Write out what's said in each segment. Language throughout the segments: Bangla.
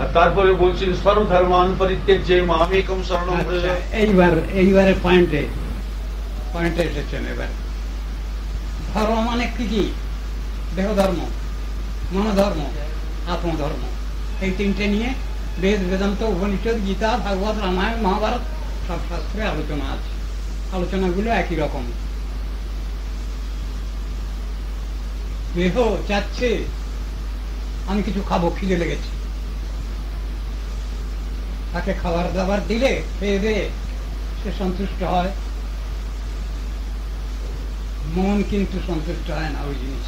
আর তারপরে বলছেন সর্বধর্মান পরিত্যাজ্য মামেকম শরণং ব্রজ। এইবারে পয়েন্টে এসেছেন। এবার ধর্ম মানে কি কি? দেহ ধর্ম, মনোধর্ম, আত্মধর্ম, এই তিনটে নিয়ে বেদ, বেদান্ত, উপনিষদ, গীতা, ভাগবত, রামায়ণ, মহাভারত সব শাস্ত্রে আলোচনা আছে। আলোচনাগুলো একই রকম। দেহ চাচ্ছে আমি কিছু খাবো, খিদে লেগেছে, তাকে খাবার দাবার দিলে খেয়ে দিয়ে সে সন্তুষ্ট হয়। মন কিন্তু সন্তুষ্ট হয় না ওই জিনিস।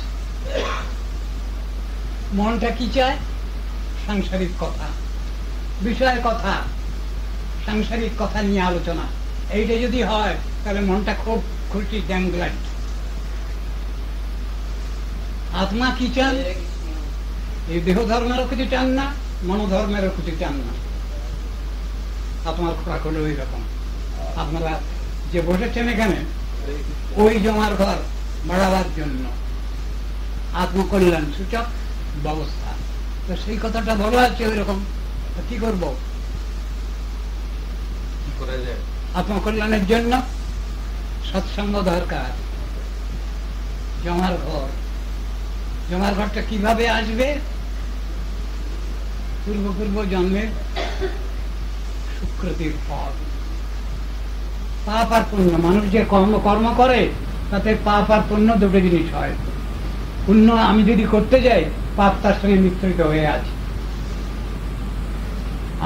মনটা কি চায়? সাংসারিক কথা, বিষয় কথা, সাংসারিক কথা নিয়ে আলোচনা। এইটা যদি হয় তাহলে মনটা খুব খুশি, গ্ল্যাড। আত্মা কি চান? এই দেহ ধর্মেরও কিছু চান না, মনোধর্মেরও কিছু চান না। আত্মার খোরাক হলো ওই রকম। আপনারা যে বসেছেন এখানে, ওই জমার ঘর বাড়াবার জন্য আত্মকল্যাণ সূচক ব্যবস্থা, তো সেই কথাটা বলা আছে ওই রকম। কি করবো? আত্মকল্যাণের জন্য সৎসঙ্গ দরকার। জমার ঘর, জমার ঘরটা কিভাবে আসবে? পূর্ব জন্মের সুকৃতির ফল, পাপ আর পুণ্য। মানুষ যে কর্ম করে তাতে পাপ আর পুণ্য দুটো জিনিস হয়। পুণ্য আমি যদি করতে যাই, পাপ তার সঙ্গে মিশ্রিত হয়ে আছে।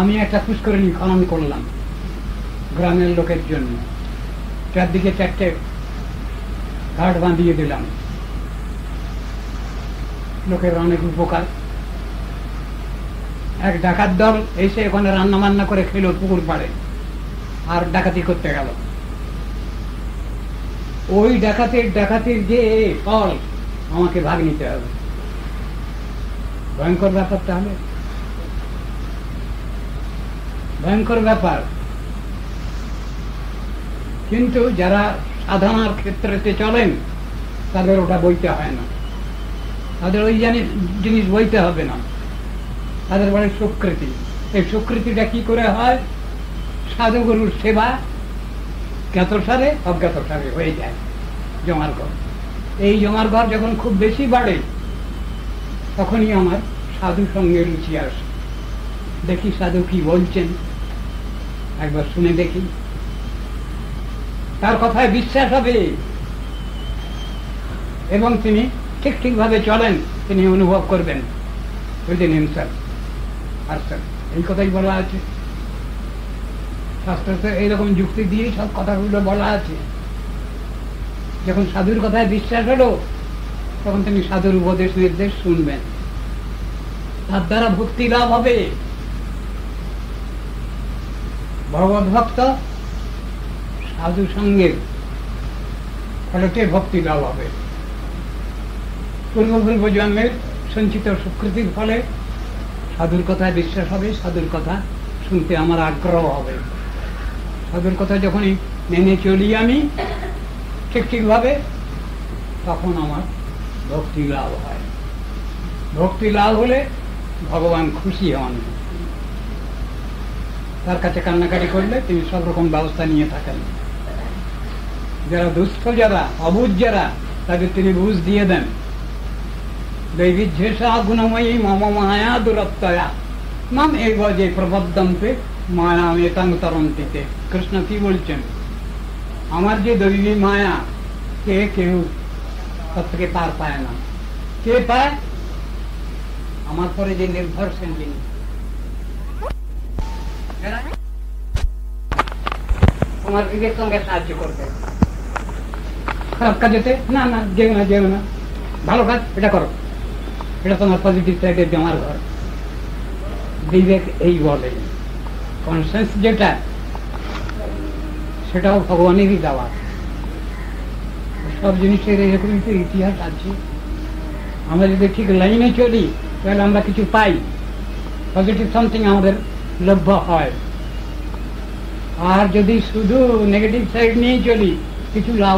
আমি একটা পুষ্করিণী খনন করলাম গ্রামের লোকের জন্য, চারদিকে 4টে ঘাট বাঁধিয়ে দিলাম, লোকের অনেক উপকার। এক ডাকাত দল এসে ওখানে রান্না বান্না করে খেলো পুকুর পাড়ে, আর ডাকাতি করতে গেল। ওই ডাকাতির যে ফল আমাকে ভাগ নিতে হবে। ভয়ঙ্কর ব্যাপার। তাহলে ভয়ঙ্কর ব্যাপার। কিন্তু যারা সাধনার ক্ষেত্রে চলেন তাদের ওটা বইতে হয় না, তাদের ওই জিনিস বইতে হবে না। তাদের বলে সুকৃতি। এই সুকৃতিটা কি করে হয়? সাধুগুরুর সেবা জ্ঞাতসারে অজ্ঞাতসারে হয়ে যায় জমার ঘর। এই জমার ঘর যখন খুব বেশি বাড়ে, তখনই আমার সাধু সঙ্গে রুচি আসে। দেখি সাধু কি বলছেন, একবার শুনে দেখি, তার কথায় বিশ্বাস হবে এবং তিনি ঠিকভাবে চলেন, তিনি অনুভব করবেন উইদিন হিমসেলফ। এই কথাই বলা আছে শাস্ত্রে। এইরকম যুক্তি দিয়েই সব কথাগুলো বলা আছে। যখন সাধুর কথায় বিশ্বাস হলো, তখন তিনি সাধুর উপদেশ নির্দেশ শুনবেন, তার দ্বারা ভক্তি লাভ হবে। ভগবত ভক্ত সাধু সঙ্গের ফলতে ভক্তি লাভ হবে। পূর্ব জন্মের সঞ্চিত সুকৃতির ফলে সাধুর কথায় বিশ্বাস হবে, সাধুর কথা শুনতে আমার আগ্রহ হবে। সাধুর কথা যখনই মেনে চলি আমি ঠিকভাবে, তখন আমার ভক্তি লাভ হয়। ভক্তি লাভ হলে ভগবান খুশি হন। তার কাছে কান্নাকাটি করলে তিনি সব রকম ব্যবস্থা নিয়ে থাকেন। যারা দুস্থ, যারা অবুঝ, যারা তাদের তিনি বুঝ দিয়ে দেন। দৈবিঝেষা গুণময়ী মম মায়া দুরত্তয়া মাম এব যে প্রবদ্ধন্তে মায়া মেতাং তরন্তিতে। কৃষ্ণ কি বলছেন? আমার যে দৈবী মায়া, কেউ তার থেকে পার পায় না। কে পায়? আমার পরে যে নির্ভরশীল জিনিস। তোমার বিবেক সঙ্গে সাহায্য করবে। খারাপ কাজেতে না না, যেও না, ভালো কাজ এটা করো, এটা তোমার পজিটিভ সাইডের জমার ঘর। বিবেক এই বলে। কনসেন্স যেটা, সেটাও ভগবানেরই দেওয়া। সব জিনিসের এরকম ইতিহাস আছে। আমরা যদি ঠিক লাইনে চলি, তাহলে আমরা কিছু পাই, পজিটিভ সামথিং আমাদের লভ্য হয়। আর যদি শুধু নেগেটিভ সাইড নিয়ে চলি, কিছু লাভ